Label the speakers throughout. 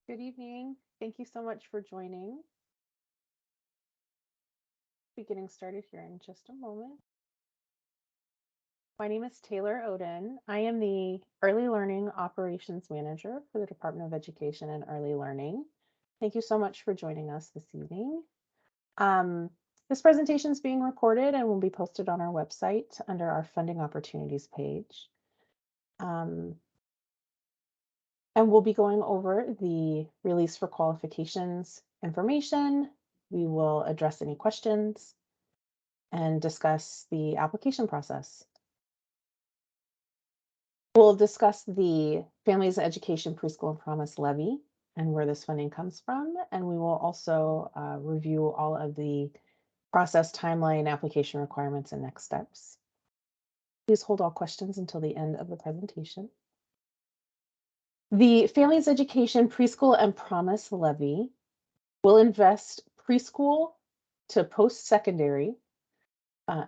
Speaker 1: Good evening. Thank you so much for joining. Be getting started here in just a moment. My name is Taylor Oden. I am the Early Learning Operations Manager for the Department of Education and Early Learning. Thank you so much for joining us this evening. This presentation is being recorded and will be posted on our website under our Funding Opportunities page. And we'll be going over the release for qualifications information. We will address any questions and discuss the application process. We'll discuss the Families Education Preschool and Promise Levy and where this funding comes from. And we will also review all of the process, timeline, application requirements, and next steps. Please hold all questions until the end of the presentation. The Families Education Preschool and Promise Levy will invest preschool to post-secondary,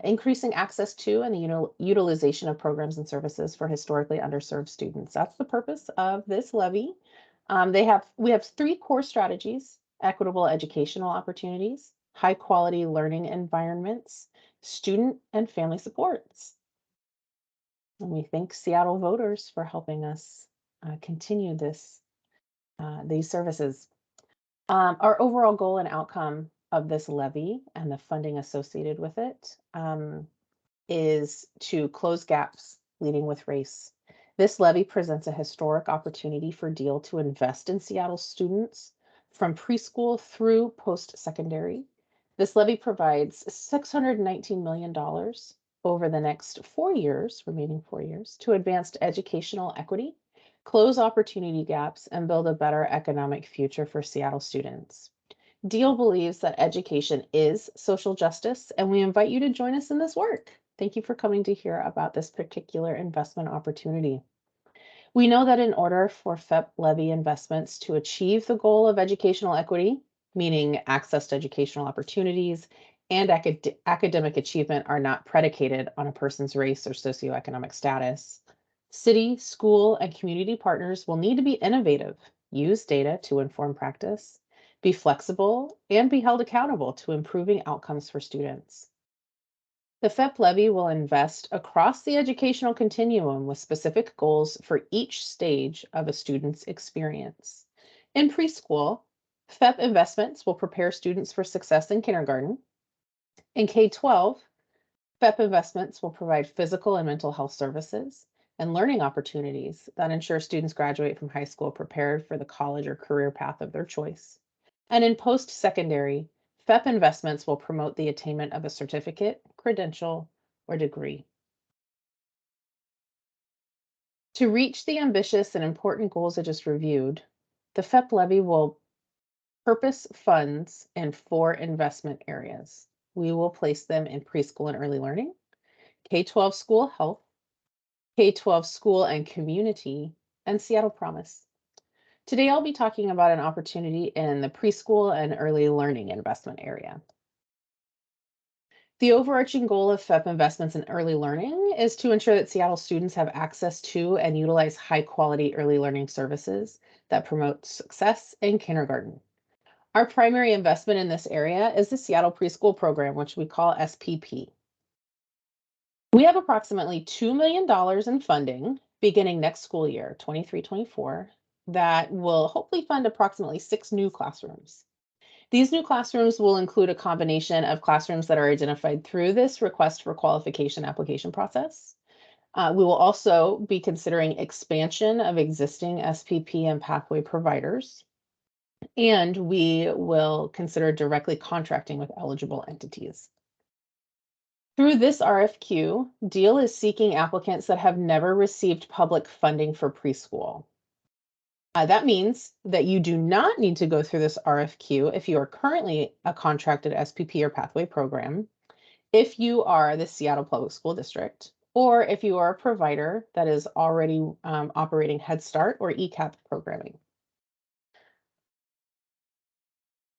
Speaker 1: increasing access to and the utilization of programs and services for historically underserved students. That's the purpose of this levy. We have three core strategies: equitable educational opportunities, high quality learning environments, student and family supports. And we thank Seattle voters for helping us continue these services. Our overall goal and outcome of this levy and the funding associated with it is to close gaps leading with race. This levy presents a historic opportunity for DEEL to invest in Seattle students from preschool through post-secondary. This levy provides $619 million over the next remaining 4 years, to advance educational equity, close opportunity gaps, and build a better economic future for Seattle students. DEEL believes that education is social justice, and we invite you to join us in this work. Thank you for coming to hear about this particular investment opportunity. We know that in order for FEP levy investments to achieve the goal of educational equity, meaning access to educational opportunities and academic achievement are not predicated on a person's race or socioeconomic status, city, school, and community partners will need to be innovative, use data to inform practice, be flexible, and be held accountable to improving outcomes for students. The FEP levy will invest across the educational continuum with specific goals for each stage of a student's experience. In preschool, FEP investments will prepare students for success in kindergarten. In K-12, FEP investments will provide physical and mental health services and learning opportunities that ensure students graduate from high school prepared for the college or career path of their choice. And in post-secondary, FEP investments will promote the attainment of a certificate, credential, or degree. To reach the ambitious and important goals I just reviewed, the FEP levy will purpose funds in 4 investment areas. We will place them in preschool and early learning, K-12 school health, K-12 school and community, and Seattle Promise. Today, I'll be talking about an opportunity in the preschool and early learning investment area. The overarching goal of FEP investments in early learning is to ensure that Seattle students have access to and utilize high quality early learning services that promote success in kindergarten. Our primary investment in this area is the Seattle Preschool Program, which we call SPP. We have approximately $2 million in funding beginning next school year, 23-24, that will hopefully fund approximately 6 new classrooms. These new classrooms will include a combination of classrooms that are identified through this request for qualification application process. We will also be considering expansion of existing SPP and pathway providers, and we will consider directly contracting with eligible entities. Through this RFQ, DEEL is seeking applicants that have never received public funding for preschool. That means that you do not need to go through this RFQ if you are currently a contracted SPP or pathway program, if you are the Seattle Public School District, or if you are a provider that is already operating Head Start or ECAP programming.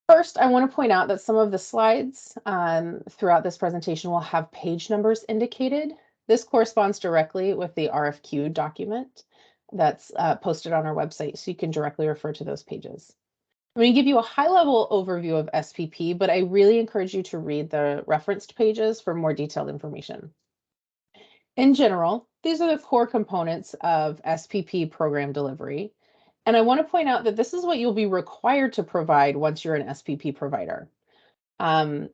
Speaker 1: First, I want to point out that some of the slides throughout this presentation will have page numbers indicated. This corresponds directly with the RFQ document. that's posted on our website, so you can directly refer to those pages. I'm going to give you a high-level overview of SPP, but I really encourage you to read the referenced pages for more detailed information. In general, these are the core components of SPP program delivery. And I want to point out that this is what you'll be required to provide once you're an SPP provider.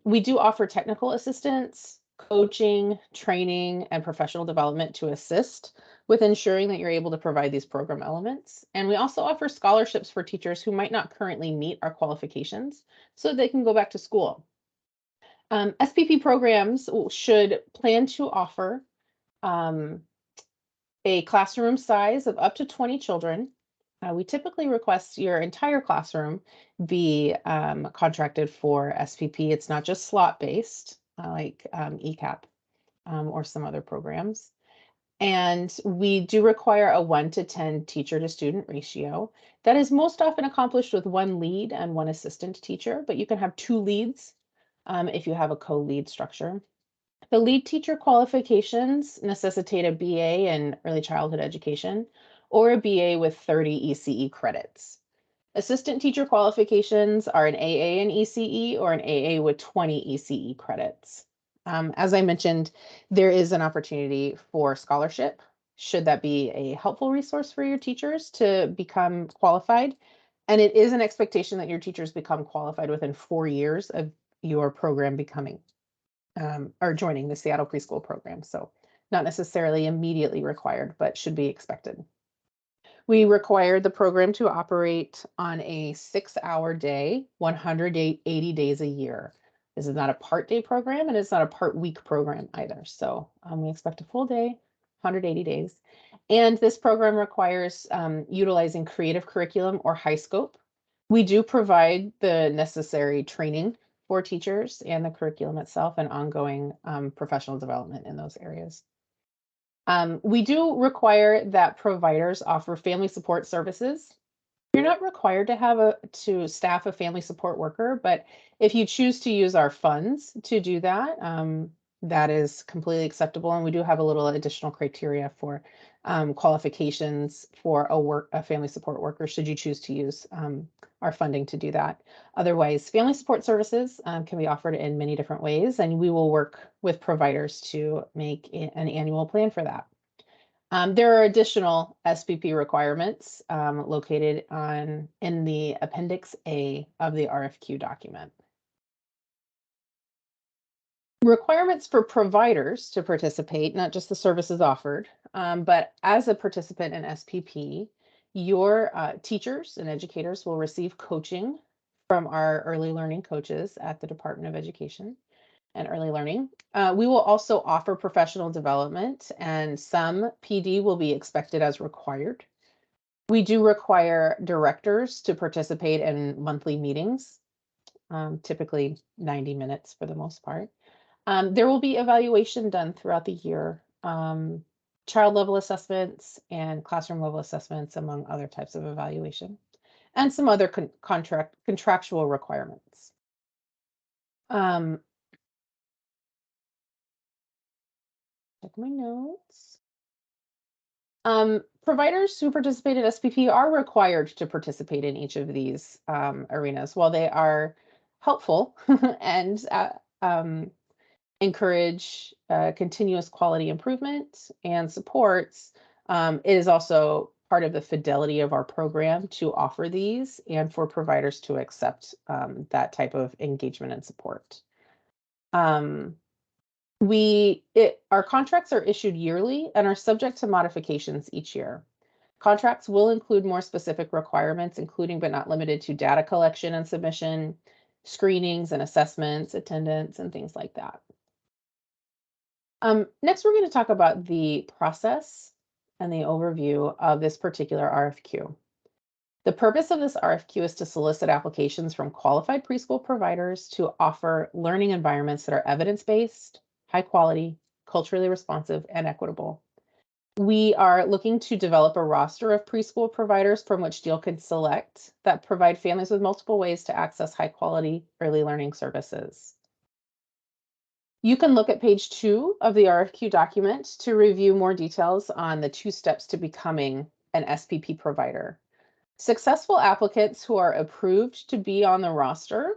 Speaker 1: We do offer technical assistance, coaching, training, and professional development to assist with ensuring that you're able to provide these program elements. And we also offer scholarships for teachers who might not currently meet our qualifications so they can go back to school. SPP programs should plan to offer a classroom size of up to 20 children. We typically request your entire classroom be contracted for SPP. It's not just slot-based like ECAP or some other programs. And we do require a 1-to-10 teacher to student ratio. That is most often accomplished with one lead and one assistant teacher, but you can have 2 leads if you have a co-lead structure. The lead teacher qualifications necessitate a BA in early childhood education or a BA with 30 ECE credits. Assistant teacher qualifications are an AA in ECE or an AA with 20 ECE credits. As I mentioned, there is an opportunity for scholarship, should that be a helpful resource for your teachers to become qualified. And it is an expectation that your teachers become qualified within 4 years of your program becoming or joining the Seattle Preschool program. So not necessarily immediately required, but should be expected. We require the program to operate on a 6-hour day, 180 days a year. This is not a part day program and it's not a part week program either. So we expect a full day, 180 days. And this program requires utilizing creative curriculum or high scope. We do provide the necessary training for teachers and the curriculum itself and ongoing professional development in those areas. We do require that providers offer family support services. You're not required to staff a family support worker, but if you choose to use our funds to do that, that is completely acceptable. And we do have a little additional criteria for qualifications for a family support worker, should you choose to use our funding to do that. Otherwise, family support services can be offered in many different ways, and we will work with providers to make an annual plan for that. There are additional SPP requirements located in the Appendix A of the RFQ document. Requirements for providers to participate, not just the services offered, but as a participant in SPP, your teachers and educators will receive coaching from our early learning coaches at the Department of Education and Early Learning. We will also offer professional development, and some PD will be expected as required. We do require directors to participate in monthly meetings, typically 90 minutes for the most part. There will be evaluation done throughout the year, child level assessments and classroom level assessments, among other types of evaluation, and some other contractual requirements. Check my notes. Providers who participate in SPP are required to participate in each of these arenas. While they are helpful and encourage continuous quality improvement and supports, it is also part of the fidelity of our program to offer these and for providers to accept that type of engagement and support. Our contracts are issued yearly and are subject to modifications each year. Contracts will include more specific requirements, including but not limited to data collection and submission, screenings and assessments, attendance, and things like that. Next, we're going to talk about the process and the overview of this particular RFQ. The purpose of this RFQ is to solicit applications from qualified preschool providers to offer learning environments that are evidence-based, high quality, culturally responsive, and equitable. We are looking to develop a roster of preschool providers from which DEEL can select that provide families with multiple ways to access high quality early learning services. You can look at page 2 of the RFQ document to review more details on the 2 steps to becoming an SPP provider. Successful applicants who are approved to be on the roster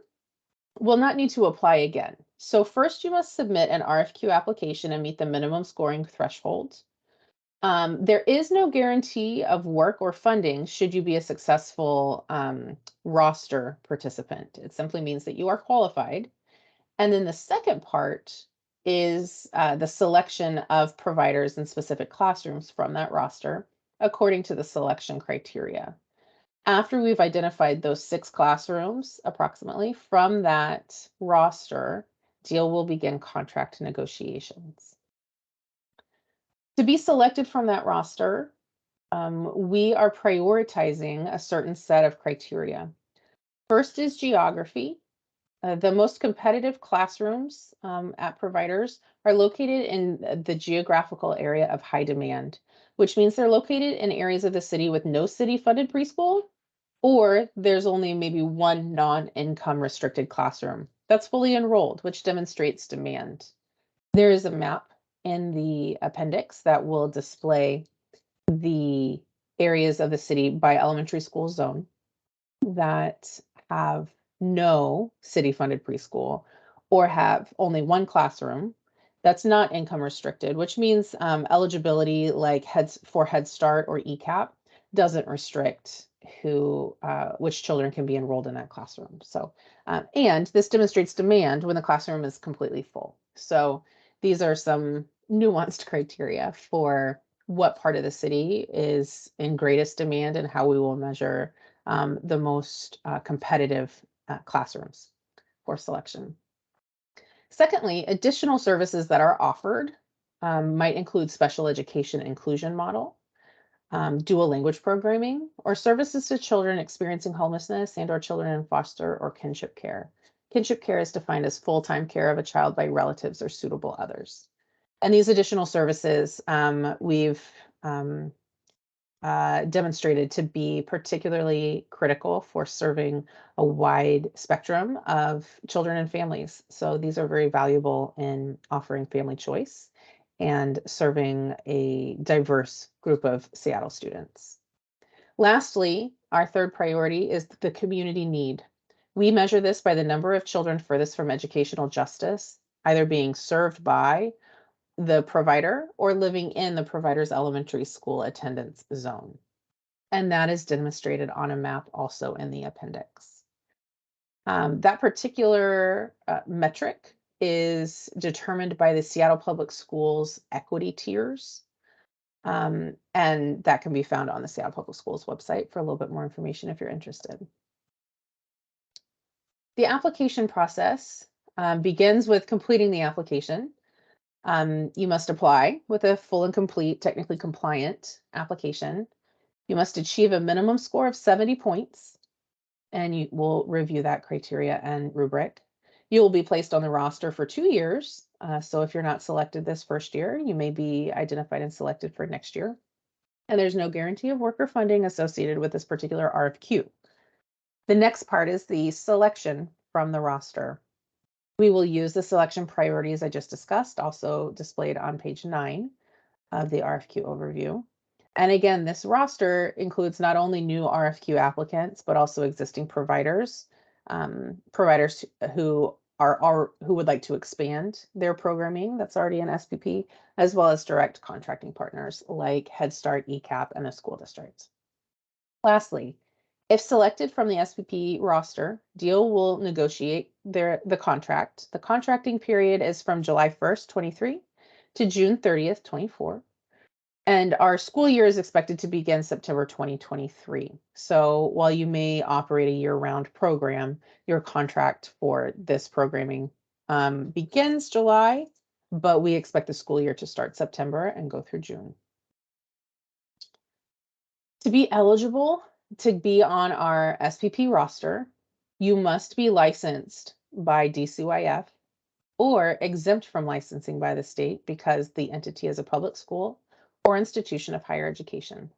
Speaker 1: will not need to apply again. So first you must submit an RFQ application and meet the minimum scoring threshold. There is no guarantee of work or funding should you be a successful roster participant. It simply means that you are qualified. And then the second part is the selection of providers in specific classrooms from that roster according to the selection criteria. After we've identified those 6 classrooms approximately from that roster, DEEL will begin contract negotiations. To be selected from that roster, we are prioritizing a certain set of criteria. First is geography. The most competitive classrooms at providers are located in the geographical area of high demand, which means they're located in areas of the city with no city-funded preschool, or there's only maybe one non-income restricted classroom that's fully enrolled, which demonstrates demand. There is a map in the appendix that will display the areas of the city by elementary school zone that have no city-funded preschool or have only one classroom that's not income restricted, which means eligibility like for Head Start or ECAP doesn't restrict which children can be enrolled in that classroom. So, and this demonstrates demand when the classroom is completely full. So these are some nuanced criteria for what part of the city is in greatest demand and how we will measure the most competitive classrooms for selection. Secondly, additional services that are offered might include special education inclusion model, dual language programming, or services to children experiencing homelessness and or children in foster or kinship care. Kinship care is defined as full-time care of a child by relatives or suitable others. And these additional services we've demonstrated to be particularly critical for serving a wide spectrum of children and families. So these are very valuable in offering family choice and serving a diverse group of Seattle students. Lastly, our third priority is the community need. We measure this by the number of children furthest from educational justice, either being served by the provider or living in the provider's elementary school attendance zone. And that is demonstrated on a map also in the appendix. That particular metric is determined by the Seattle Public Schools equity tiers. And that can be found on the Seattle Public Schools website for a little bit more information if you're interested. The application process begins with completing the application. You must apply with a full and complete, technically compliant application. You must achieve a minimum score of 70 points, and you will review that criteria and rubric. You will be placed on the roster for 2 years. So if you're not selected this first year, you may be identified and selected for next year. And there's no guarantee of work or funding associated with this particular RFQ. The next part is the selection from the roster. We will use the selection priorities I just discussed, also displayed on page 9 of the RFQ overview. And again, this roster includes not only new RFQ applicants, but also existing providers, providers who would like to expand their programming that's already in SPP, as well as direct contracting partners like Head Start, ECAP, and the school district. Lastly, if selected from the SPP roster, DEEL will negotiate the contract. The contracting period is from July 1st, 23 to June 30th, 24. And our school year is expected to begin September 2023. So while you may operate a year-round program, your contract for this programming begins July, but we expect the school year to start September and go through June. To be eligible to be on our SPP roster, you must be licensed by DCYF or exempt from licensing by the state because the entity is a public school or institution of higher education.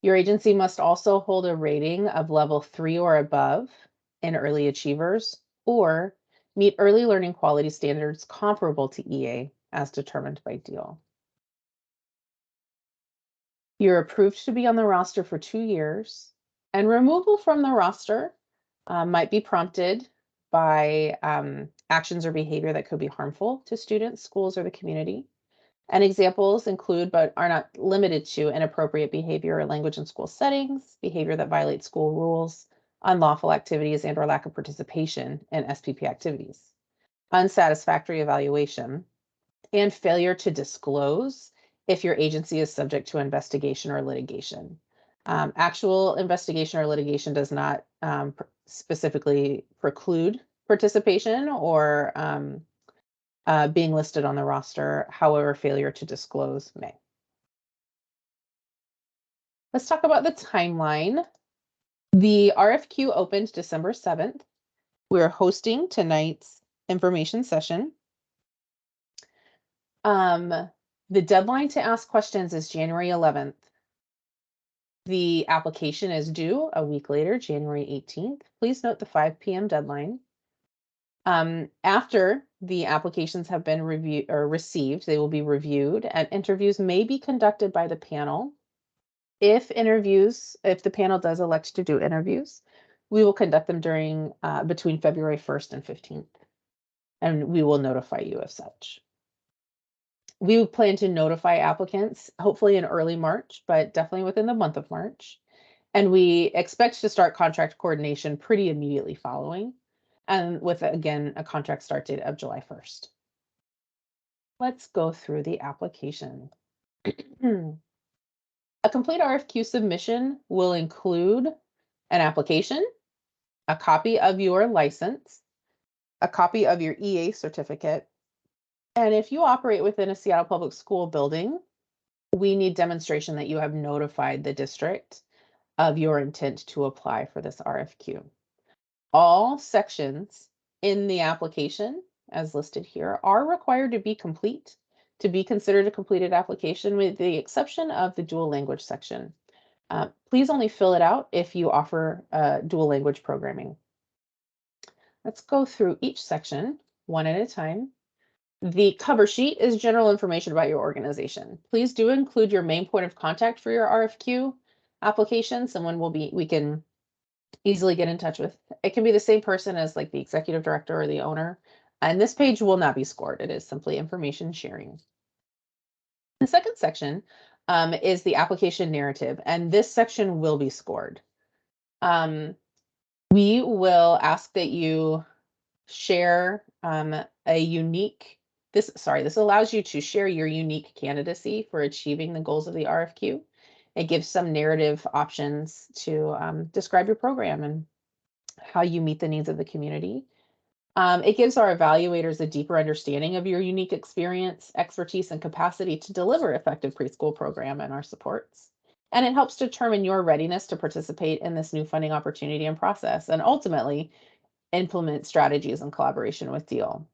Speaker 1: Your agency must also hold a rating of level 3 or above in early achievers or meet early learning quality standards comparable to EA as determined by DEEL. You're approved to be on the roster for 2 years, and removal from the roster might be prompted by actions or behavior that could be harmful to students, schools, or the community. And examples include, but are not limited to, inappropriate behavior or language in school settings, behavior that violates school rules, unlawful activities and or lack of participation in SPP activities, unsatisfactory evaluation, and failure to disclose if your agency is subject to investigation or litigation. Actual investigation or litigation does not specifically preclude participation or being listed on the roster. However, failure to disclose may. Let's talk about the timeline. The RFQ opened December 7th. We're hosting tonight's information session. The deadline to ask questions is January 11th. The application is due a week later, January 18th. Please note the 5 p.m. deadline. After the applications have been reviewed or received, they will be reviewed, and interviews may be conducted by the panel. If the panel does elect to do interviews, we will conduct them during between February 1st and 15th, and we will notify you of such. We plan to notify applicants hopefully in early March, but definitely within the month of March. And we expect to start contract coordination pretty immediately following, and with, again, a contract start date of July 1st. Let's go through the application. A complete RFQ submission will include an application, a copy of your license, a copy of your EA certificate, and if you operate within a Seattle Public School building, we need demonstration that you have notified the district of your intent to apply for this RFQ. All sections in the application, as listed here, are required to be complete to be considered a completed application, with the exception of the dual language section. Please only fill it out if you offer dual language programming. Let's go through each section one at a time. The cover sheet is general information about your organization. Please do include your main point of contact for your RFQ application. Someone we can easily get in touch with. It can be the same person as like the executive director or the owner. And this page will not be scored. It is simply information sharing. The second section is the application narrative, and this section will be scored. We will ask that you share this allows you to share your unique candidacy for achieving the goals of the RFQ. It gives some narrative options to describe your program and how you meet the needs of the community. It gives our evaluators a deeper understanding of your unique experience, expertise, and capacity to deliver effective preschool program and our supports. And it helps determine your readiness to participate in this new funding opportunity and process, and ultimately implement strategies in collaboration with DEEL.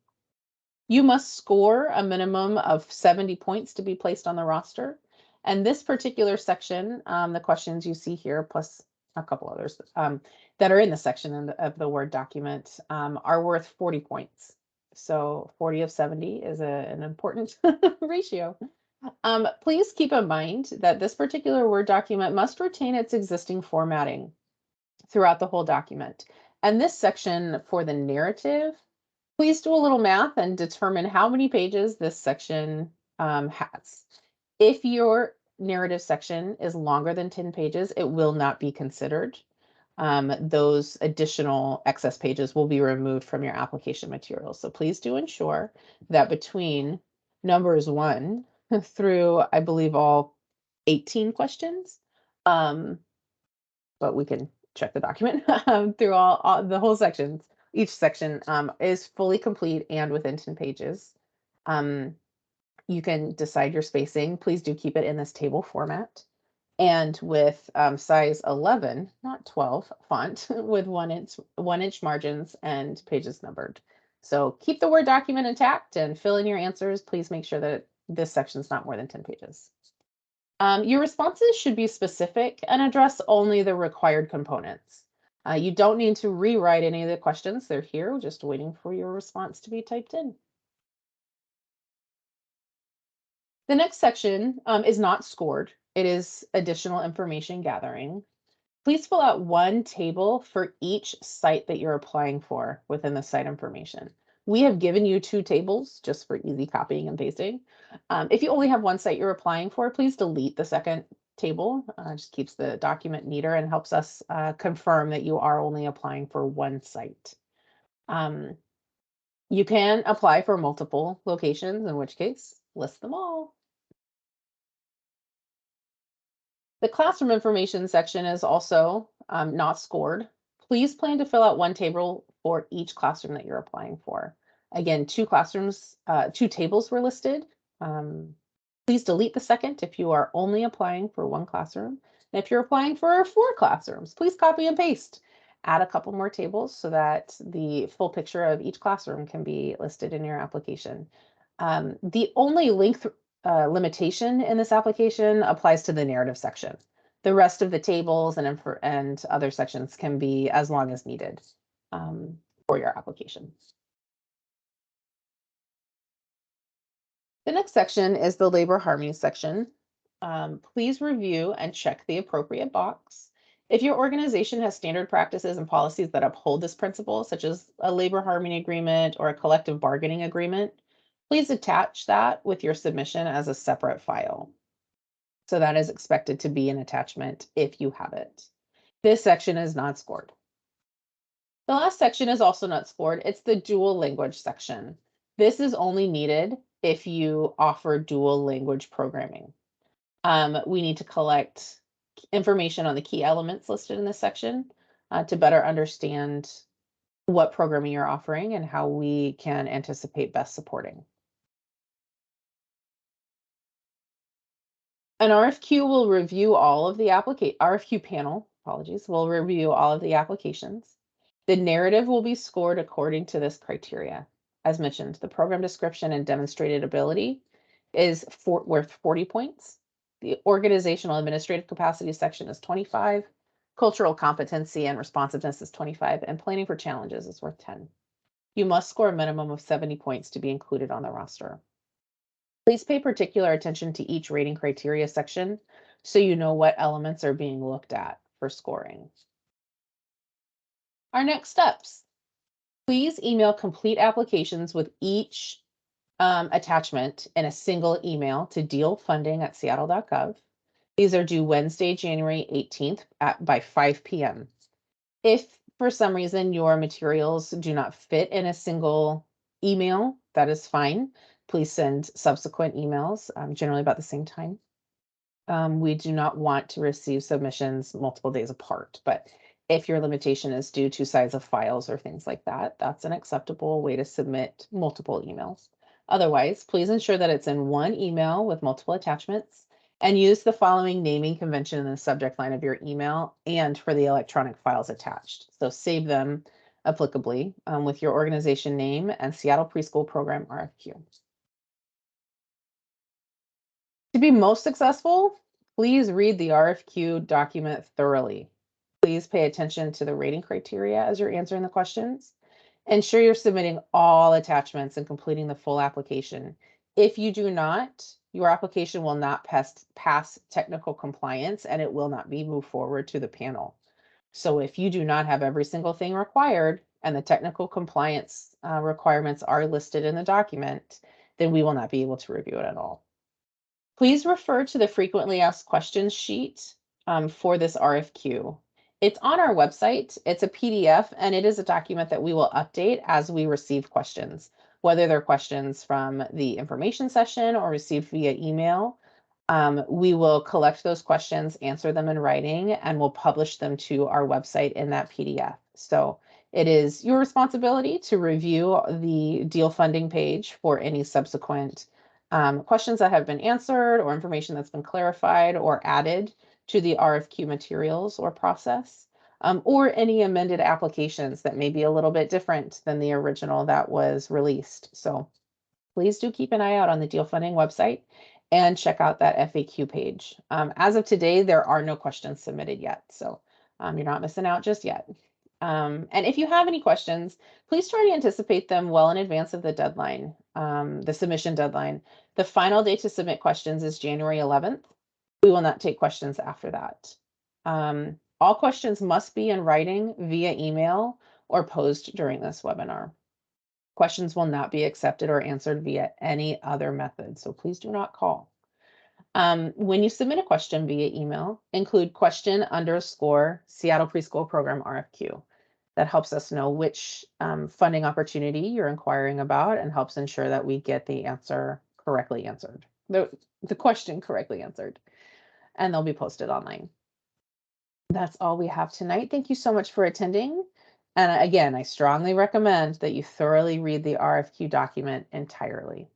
Speaker 1: You must score a minimum of 70 points to be placed on the roster. And this particular section, the questions you see here, plus a couple others that are in the section of the Word document, are worth 40 points. So 40 of 70 is an important ratio. Please keep in mind that this particular Word document must retain its existing formatting throughout the whole document. And this section for the narrative, please do a little math and determine how many pages this section has. If your narrative section is longer than 10 pages, it will not be considered. Those additional excess pages will be removed from your application materials. So please do ensure that between numbers 1 through, I believe, all 18 questions, but we can check the document through all the whole sections. Each section is fully complete and within 10 pages. You can decide your spacing. Please do keep it in this table format and with size 11, not 12 font with 1-inch margins and pages numbered. So keep the Word document intact and fill in your answers. Please make sure that this section is not more than 10 pages. Your responses should be specific and address only the required components. You don't need to rewrite any of the questions. They're here, just waiting for your response to be typed in. The next section is not scored. It is additional information gathering. Please fill out one table for each site that you're applying for within the site information. We have given you 2 tables just for easy copying and pasting. If you only have one site you're applying for, please delete the second table. Just keeps the document neater and helps us confirm that you are only applying for one site. You can apply for multiple locations, in which case, list them all. The classroom information section is also not scored. Please plan to fill out one table for each classroom that you're applying for. Again, 2 tables were listed. Please delete the second if you are only applying for one classroom. And if you're applying for 4 classrooms, please copy and paste. Add a couple more tables so that the full picture of each classroom can be listed in your application. The only length limitation in this application applies to the narrative section. The rest of the tables and other sections can be as long as needed for your application. The next section is the labor harmony section. Please review and check the appropriate box. If your organization has standard practices and policies that uphold this principle, such as a labor harmony agreement or a collective bargaining agreement, please attach that with your submission as a separate file. So that is expected to be an attachment if you have it. This section is not scored. The last section is also not scored. It's the dual language section. This is only needed if you offer dual language programming. We need to collect information on the key elements listed in this section to better understand what programming you're offering and how we can anticipate best supporting. An RFQ will review all of the RFQ panel, apologies, will review all of the applications. The narrative will be scored according to this criteria. As mentioned, the program description and demonstrated ability is worth 40 points. The organizational administrative capacity section is 25. Cultural competency and responsiveness is 25, and planning for challenges is worth 10. You must score a minimum of 70 points to be included on the roster. Please pay particular attention to each rating criteria section so you know what elements are being looked at for scoring. Our next steps. Please email complete applications with each attachment in a single email to dealfunding@seattle.gov. These are due Wednesday, January 18th by 5 p.m. If for some reason your materials do not fit in a single email, that is fine. Please send subsequent emails, generally about the same time. We do not want to receive submissions multiple days apart, but if your limitation is due to size of files or things like that, that's an acceptable way to submit multiple emails. Otherwise, please ensure that it's in one email with multiple attachments and use the following naming convention in the subject line of your email and for the electronic files attached. So save them applicably with your organization name and Seattle Preschool Program RFQ. To be most successful, please read the RFQ document thoroughly. Please pay attention to the rating criteria as you're answering the questions. Ensure you're submitting all attachments and completing the full application. If you do not, your application will not pass technical compliance and it will not be moved forward to the panel. So if you do not have every single thing required and the technical compliance requirements are listed in the document, then we will not be able to review it at all. Please refer to the frequently asked questions sheet for this RFQ. It's on our website. It's a PDF, and it is a document that we will update as we receive questions, whether they're questions from the information session or received via email. We will collect those questions, answer them in writing, and we'll publish them to our website in that PDF. So it is your responsibility to review the DEEL funding page for any subsequent questions that have been answered or information that's been clarified or added to the RFQ materials or process, or any amended applications that may be a little bit different than the original that was released. So please do keep an eye out on the DEEL funding website and check out that FAQ page. As of today, there are no questions submitted yet, so you're not missing out just yet. And if you have any questions, please try to anticipate them well in advance of the deadline, the submission deadline. The final day to submit questions is January 11th. We will not take questions after that. All questions must be in writing via email or posed during this webinar. Questions will not be accepted or answered via any other method, so please do not call. When you submit a question via email, include question_Seattle Preschool Program RFQ. That helps us know which funding opportunity you're inquiring about and helps ensure that we get the answer correctly answered, the question correctly answered, and they'll be posted online. That's all we have tonight. Thank you so much for attending. And again, I strongly recommend that you thoroughly read the RFQ document entirely.